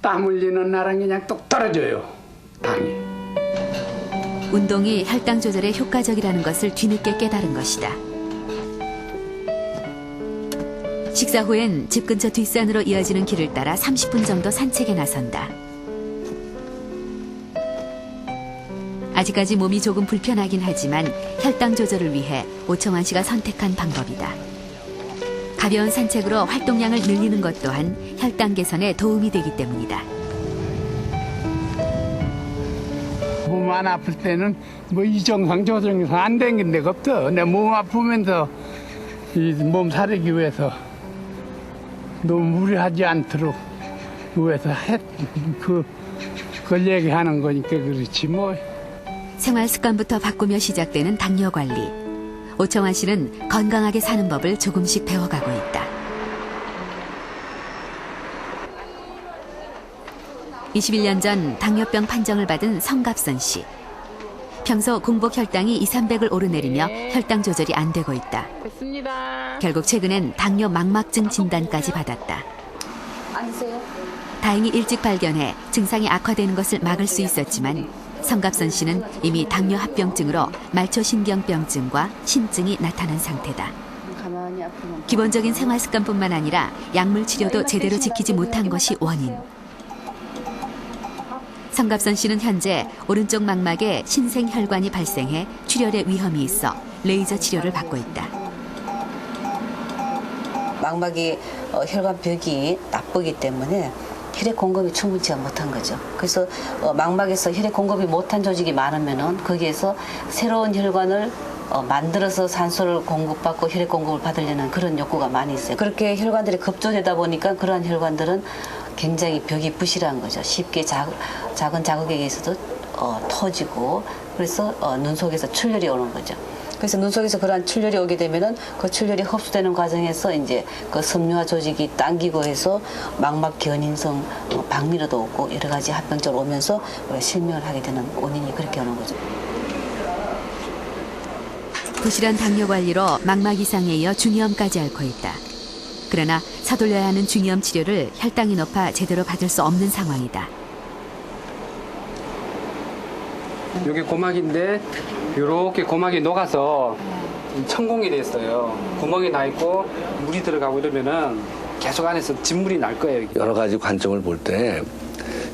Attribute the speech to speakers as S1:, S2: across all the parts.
S1: 땀 흘리는 날은 그냥 뚝 떨어져요, 당이.
S2: 운동이 혈당 조절에 효과적이라는 것을 뒤늦게 깨달은 것이다. 식사 후엔 집 근처 뒷산으로 이어지는 길을 따라 30분 정도 산책에 나선다. 아직까지 몸이 조금 불편하긴 하지만 혈당 조절을 위해 오청환 씨가 선택한 방법이다. 가벼운 산책으로 활동량을 늘리는 것 또한 혈당 개선에 도움이 되기 때문이다.
S1: 몸 안 아플 때는 뭐 이정상 저정상 안 댕긴 데가 없어. 내 몸 아프면서 이 몸 사리기 위해서 너무 무리하지 않도록 위해서 그걸 얘기하는 거니까 그렇지 뭐.
S2: 생활 습관부터 바꾸며 시작되는 당뇨 관리. 오청환 씨는 건강하게 사는 법을 조금씩 배워가고 있다. 21년 전 당뇨병 판정을 받은 성갑선 씨. 평소 공복 혈당이 200~300을 오르내리며 혈당 조절이 안 되고 있다.
S3: 됐습니다.
S2: 결국 최근엔 당뇨 망막증 진단까지 받았다.
S3: 앉으세요.
S2: 다행히 일찍 발견해 증상이 악화되는 것을 막을 수 있었지만 성갑선 씨는 이미 당뇨 합병증으로 말초신경병증과 신증이 나타난 상태다.
S3: 가만히 앞으로.
S2: 기본적인 생활 습관뿐만 아니라 약물 치료도 제대로 지키지 못한 것이 원인. 성갑선 씨는 현재 오른쪽 망막에 신생혈관이 발생해 출혈의 위험이 있어 레이저 치료를 받고 있다.
S4: 망막이 혈관벽이 나쁘기 때문에 혈액 공급이 충분치가 못한 거죠. 그래서 망막에서 혈액 공급이 못한 조직이 많으면은 거기에서 새로운 혈관을 만들어서 산소를 공급받고 혈액 공급을 받으려는 그런 욕구가 많이 있어요. 그렇게 혈관들이 급조되다 보니까 그러한 혈관들은 굉장히 벽이 부실한 거죠. 쉽게 작은 자극에 의해서도 터지고 그래서 눈 속에서 출혈이 오는 거죠. 그래서 눈 속에서 그러한 출혈이 오게 되면은 그 출혈이 흡수되는 과정에서 이제 그 섬유화 조직이 당기고 해서 망막 견인성 박미로도 오고 여러 가지 합병증 오면서 실명을 하게 되는 원인이 그렇게 오는 거죠.
S2: 부실한 당뇨 관리로 망막 이상에 이어 중이염까지 앓고 있다. 그러나 서둘러야 하는 중이염 치료를 혈당이 높아 제대로 받을 수 없는 상황이다.
S1: 여기 고막인데 이렇게 고막이 녹아서 천공이 됐어요. 구멍이 나 있고 물이 들어가고 이러면은 계속 안에서 진물이 날 거예요.
S5: 여러 가지 관점을 볼 때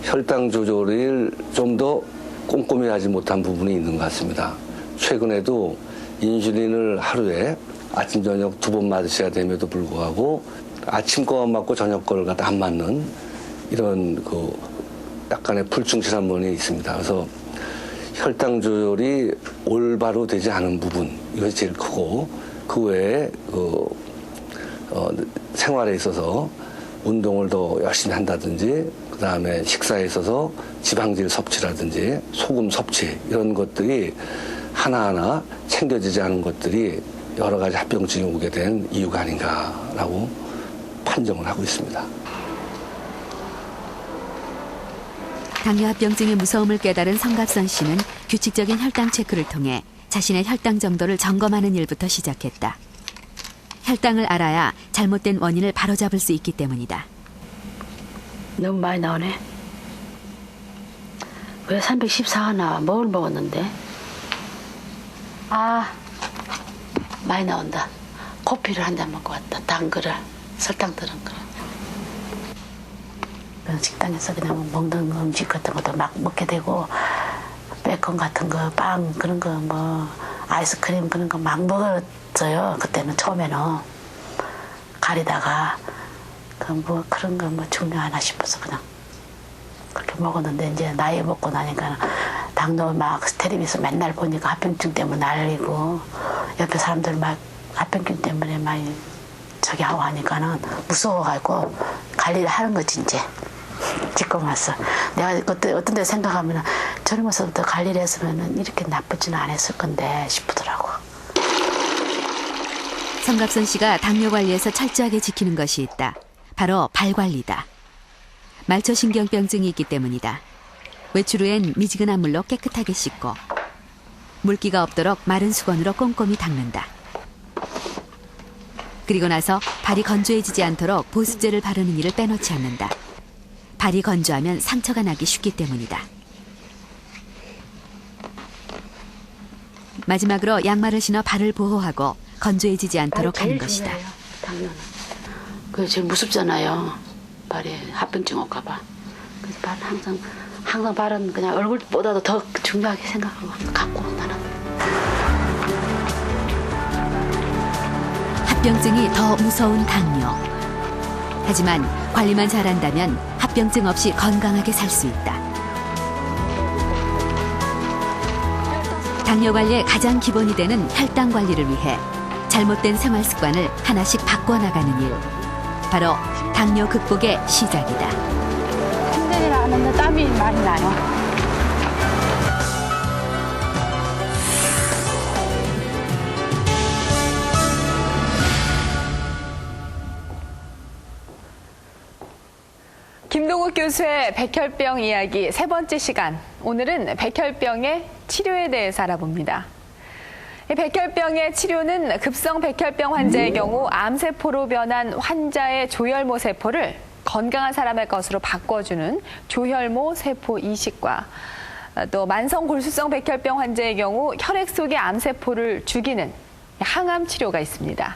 S5: 혈당 조절을 좀 더 꼼꼼히 하지 못한 부분이 있는 것 같습니다. 최근에도 인슐린을 하루에 아침 저녁 2번 맞으셔야 됨에도 불구하고 아침 거만 맞고 저녁 거를 갖다 안 맞는 이런 그 약간의 불충실한 부분이 있습니다. 그래서 혈당 조절이 올바로 되지 않은 부분 이것이 제일 크고 그 외에 생활에 있어서 운동을 더 열심히 한다든지 그 다음에 식사에 있어서 지방질 섭취라든지 소금 섭취 이런 것들이 하나하나 챙겨지지 않은 것들이 여러 가지 합병증이 오게 된 이유가 아닌가라고 판정을 하고 있습니다.
S2: 당뇨 합병증의 무서움을 깨달은 성갑선 씨는 규칙적인 혈당 체크를 통해 자신의 혈당 정도를 점검하는 일부터 시작했다. 혈당을 알아야 잘못된 원인을 바로잡을 수 있기 때문이다.
S6: 너무 많이 나오네. 왜 314가 나와? 뭘 먹었는데? 아, 많이 나온다. 커피를 한 잔 먹고 왔다. 단 거를, 설탕 들은 거를. 식당에서 그냥 먹는 음식 같은 것도 막 먹게 되고 베이컨 같은 거, 빵 그런 거 뭐 아이스크림 그런 거 막 먹었어요. 그때는 처음에는 가리다가 그 뭐 그런 거 뭐 중요하나 싶어서 그냥 그렇게 먹었는데 이제 나이 먹고 나니까 당뇨 막 텔레비에서 맨날 보니까 합병증 때문에 난리고 옆에 사람들 막 합병증 때문에 많이 저기 하고 하니까는 무서워가지고 관리를 하는 거지 이제. 짓고 왔어. 내가 그때 어떤 데 생각하면 젊어서부터 관리를 했으면 이렇게 나쁘지는 않았을 건데 싶더라고.
S2: 성갑선 씨가 당뇨 관리에서 철저하게 지키는 것이 있다. 바로 발 관리다. 말초신경병증이 있기 때문이다. 외출 후엔 미지근한 물로 깨끗하게 씻고 물기가 없도록 마른 수건으로 꼼꼼히 닦는다. 그리고 나서 발이 건조해지지 않도록 보습제를 바르는 일을 빼놓지 않는다. 발이 건조하면 상처가 나기 쉽기 때문이다. 마지막으로 양말을 신어 발을 보호하고 건조해지지 않도록 하는 것이다.
S6: 당뇨는. 그게 제일 무섭잖아요. 발에 합병증 올까봐. 그래서 발은 항상 발은 그냥 얼굴보다도 더 중요하게 생각하고 갖고 나는.
S2: 합병증이 더 무서운 당뇨. 하지만 관리만 잘한다면 합병증 없이 건강하게 살 수 있다. 당뇨 관리의 가장 기본이 되는 혈당 관리를 위해 잘못된 생활 습관을 하나씩 바꿔나가는 일. 바로 당뇨 극복의 시작이다.
S6: 힘들지는 않은데 땀이 많이 나요.
S7: 김동욱 교수의 백혈병 이야기 세 번째 시간. 오늘은 백혈병의 치료에 대해서 알아봅니다. 이 백혈병의 치료는 급성 백혈병 환자의 경우 암세포로 변한 환자의 조혈모 세포를 건강한 사람의 것으로 바꿔주는 조혈모 세포 이식과 또 만성 골수성 백혈병 환자의 경우 혈액 속의 암세포를 죽이는 항암 치료가 있습니다.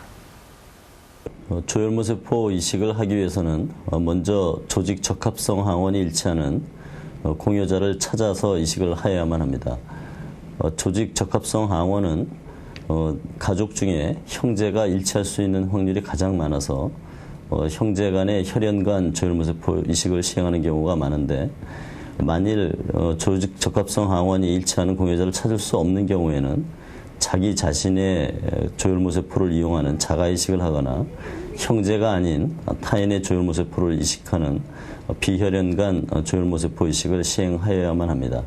S8: 조혈모세포 이식을 하기 위해서는 먼저 조직 적합성 항원이 일치하는 공여자를 찾아서 이식을 하여야만 합니다. 조직 적합성 항원은 가족 중에 형제가 일치할 수 있는 확률이 가장 많아서 형제 간의 혈연 조혈모세포 이식을 시행하는 경우가 많은데, 만일 조직 적합성 항원이 일치하는 공여자를 찾을 수 없는 경우에는 자기 자신의 조혈모세포를 이용하는 자가이식을 하거나 형제가 아닌 타인의 조혈모세포를 이식하는 비혈연 간 조혈모세포 이식을 시행하여야만 합니다.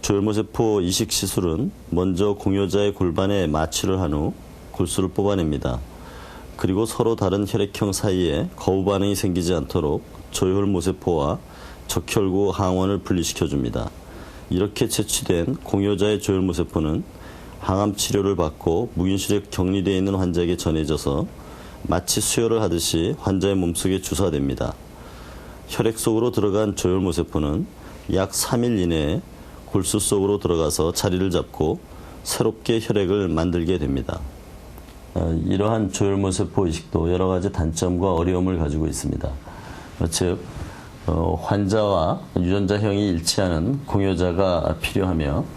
S8: 조혈모세포 이식 시술은 먼저 공여자의 골반에 마취를 한 후 골수를 뽑아냅니다. 그리고 서로 다른 혈액형 사이에 거부 반응이 생기지 않도록 조혈모세포와 적혈구 항원을 분리시켜줍니다. 이렇게 채취된 공여자의 조혈모세포는 항암 치료를 받고 무균실에 격리되어 있는 환자에게 전해져서 마치 수혈을 하듯이 환자의 몸속에 주사됩니다. 혈액 속으로 들어간 조혈모세포는 약 3일 이내에 골수 속으로 들어가서 자리를 잡고 새롭게 혈액을 만들게 됩니다. 이러한 조혈모세포 이식도 여러 가지 단점과 어려움을 가지고 있습니다. 즉, 환자와 유전자형이 일치하는 공여자가 필요하며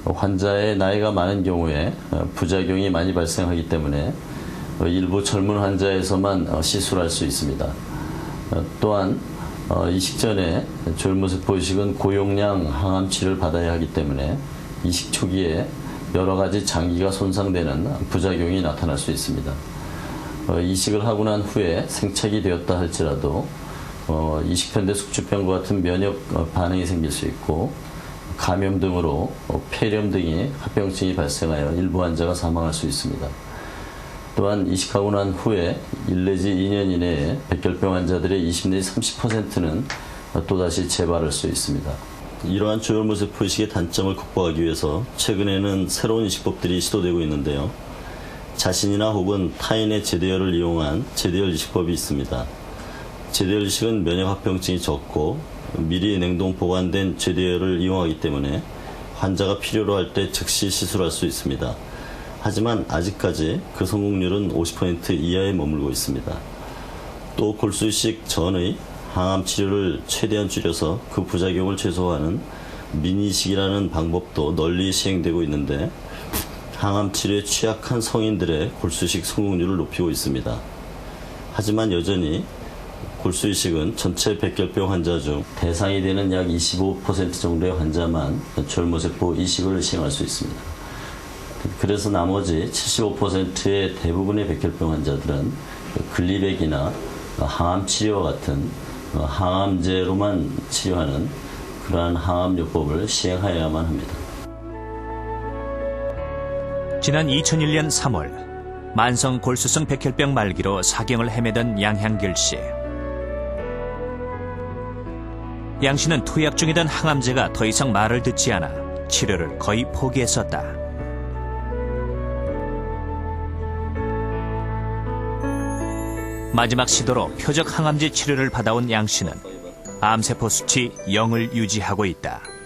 S8: 환자의 나이가 많은 경우에 부작용이 많이 발생하기 때문에 일부 젊은 환자에서만 시술할 수 있습니다. 또한 이식 전에 조혈모세포 이식은 고용량 항암 치료를 받아야 하기 때문에 이식 초기에 여러 가지 장기가 손상되는 부작용이 나타날 수 있습니다. 이식을 하고 난 후에 생착이 되었다 할지라도 이식편대 숙주병과 같은 면역 반응이 생길 수 있고, 감염 등으로 폐렴 등의 합병증이 발생하여 일부 환자가 사망할 수 있습니다. 또한 이식하고 난 후에 1 내지 2년 이내에 백혈병 환자들의 20 내지 30%는 또다시 재발할 수 있습니다. 이러한 조혈모세포 이식의 단점을 극복하기 위해서 최근에는 새로운 이식법들이 시도되고 있는데요. 자신이나 혹은 타인의 제대혈을 이용한 제대혈 이식법이 있습니다. 제대혈 이식은 면역 합병증이 적고 미리 냉동 보관된 제대혈을 이용하기 때문에 환자가 필요로 할 때 즉시 시술할 수 있습니다. 하지만 아직까지 그 성공률은 50% 이하에 머물고 있습니다. 또 골수 이식 전의 항암 치료를 최대한 줄여서 그 부작용을 최소화하는 미니이식이라는 방법도 널리 시행되고 있는데, 항암 치료에 취약한 성인들의 골수 이식 성공률을 높이고 있습니다. 하지만 여전히 골수 이식은 전체 백혈병 환자 중 대상이 되는 약 25% 정도의 환자만 조혈모세포 이식을 시행할 수 있습니다. 그래서 나머지 75%의 대부분의 백혈병 환자들은 글리백이나 항암 치료와 같은 항암제로만 치료하는 그러한 항암요법을 시행하여야만 합니다.
S9: 지난 2001년 3월 만성 골수성 백혈병 말기로 사경을 헤매던 양향길 씨. 양 씨는 투약 중이던 항암제가 더 이상 말을 듣지 않아 치료를 거의 포기했었다. 마지막 시도로 표적 항암제 치료를 받아온 양 씨는 암세포 수치 0을 유지하고 있다.